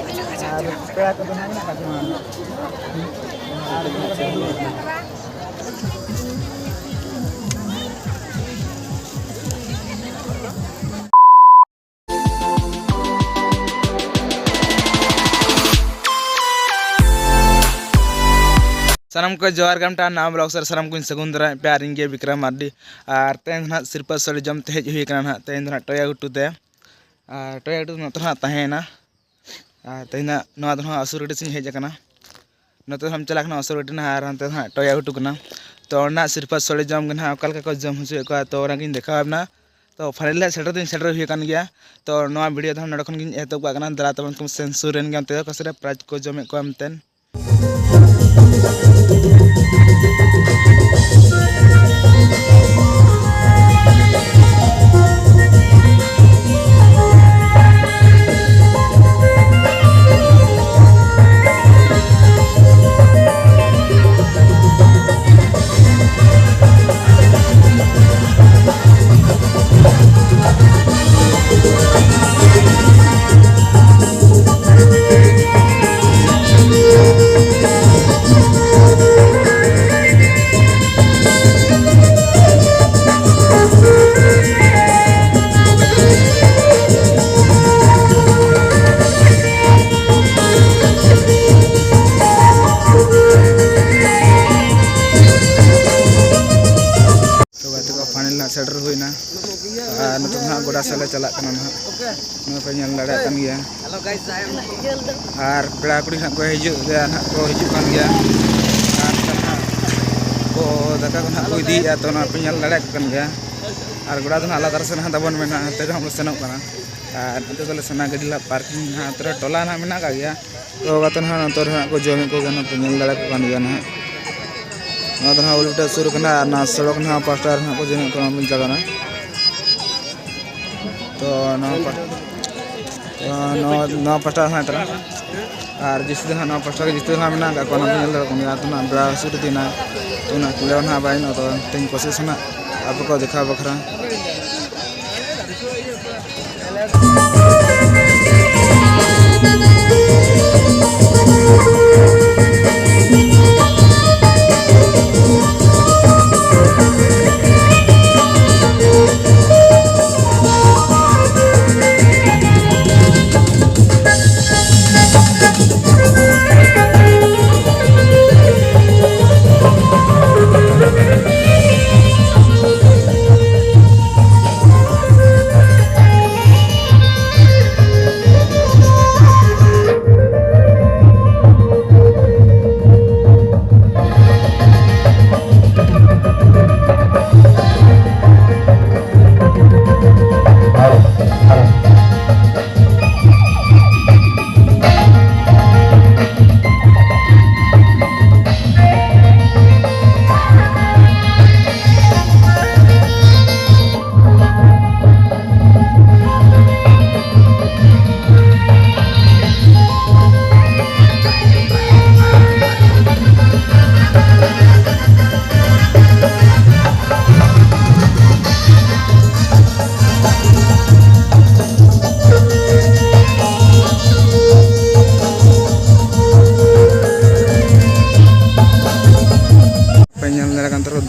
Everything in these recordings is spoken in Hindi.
Ada sepeda ke mana nak kasih mana? Salam ko Johar Gamta naam blog sir salam ko Sagundra प्यार इंगे विक्रम मार्डी और तेन ना सिरपा सड़ जम ते हुई कना ना तेन ना टोया गुटू ते टोया गुटू नतो ना तहेना तेन ना नवा दो असुरटी सिंह हेज कना नतो हम चला कना असुरटी ना आर हनते ना टोया गुटू कना तो ना सिरपा सड़ जम गना अकल को जम हुसे को तो रंगिन देखाव ना तो फाइनल सेटर दिन सेटर हुई कन गया तो नवा वीडियो हम नडखन गिन एतो कना दरा तबन को सेंसुर एन गम ते कसरे प्राइज को जमे को हमतेन सेटर हुईना ना गोड़ा साले चला पे लड़ा गया और पेड़ा कुड़ी को हजूगा को हजून गया को दाका को ना इदी तो पे लड़ा गया और गोड़ा तो आलादा से दबन में हम सेनों और तो सेना गाड़ी पार्किंग ना टोला ना मेना गया तो ना को जमे को पे लड़ा गया ना उल्टा शुरू ना सड़क ना पास्टर ना को जने को जगह तो नौ पास्टर ना तरह और जिस दिन नौ पास्टर जिस दिन मेना को ना बड़ा शुरू दिना तो ना कुले ना बाई ना तो तीन कोशिश ना आप को देखा बखरा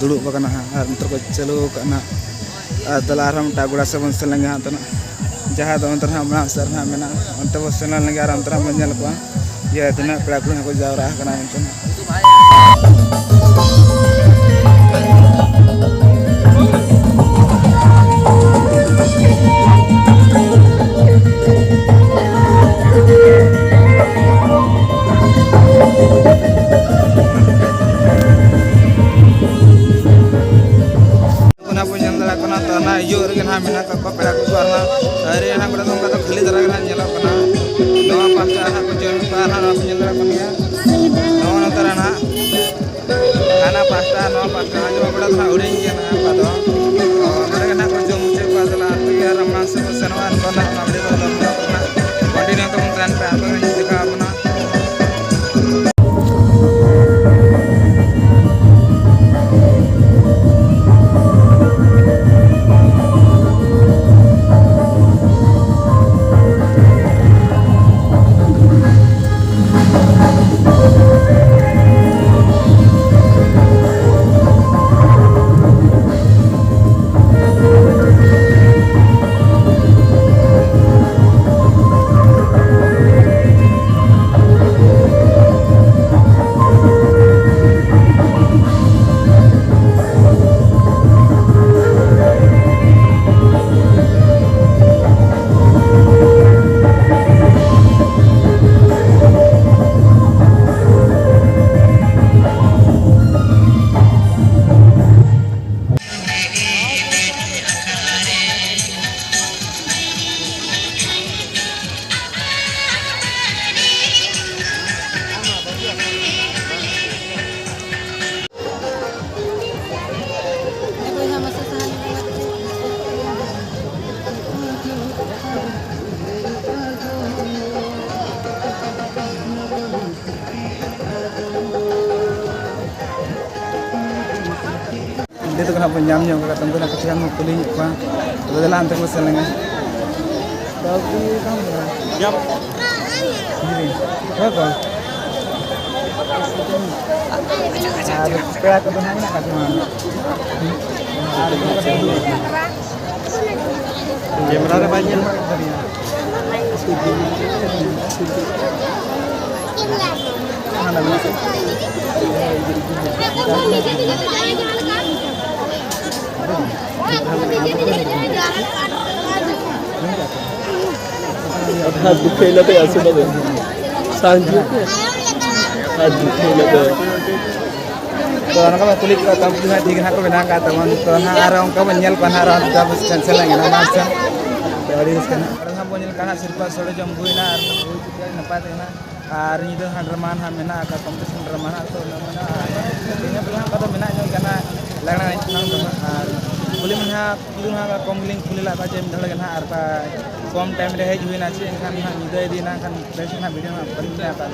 दुड़ूब अंतर को चलू तलारम टागुड़ा से बन सेलेंगे हाँ तो जहाँ तो अंतर हाँ सर हाँ मेना अंतर बस सेना लेंगे और अंतर हम बन को ये इतना पेड़ा को जावरा करना मेना पेड़ा को अरे यहाँ गोड़ा तो खाली दरा नवा पास्टा को जमी नवा नतरा खाना पास्टा नवा पास्टा जो गोड़ा उड़ी गया को जो मुझे रमना से सेनवा कंटिन्यू तो पे देखा अपना वीडियो तो बन जाम का तुमको ना कुछ हम कुली को तो दला अंत को सेलेंगे तो ये काम जब जी हो को क्या को ना का कैमरा रे बाजल हाथ दुखे लगे ऐसे लगे सांझी हाथ दुखे लगे तो अनका कुली का तम की ठीक ना को बना का तमन तो ना आर उनका बनियल को ना रात का बस कैंसिल लगे ना मास्टर तो अड़ी इसके ना और हम बनियल का सिर्फ सोड़े जम गुइना और गुइ चिकन नपा देना और निदो हंड्रमान हम मेना का कंपटीशन रमाना तो ना ini belum kata mina जो करना लगना है नाम तो और कुली में ना का कम लिंक कुली ला का जेम धड़ के ना और का कम टाइम रहे हुई ना चे इनखान ना निदो दी ना खान फ्रेश ना वीडियो ना बन ना का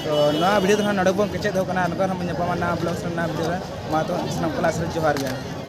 तो ना वीडियो तो ना नडबों के चेत हो करना अनकर हम ने पमा ना ब्लॉग ना वीडियो मा तो स्नैप क्लास रे जोहार गया।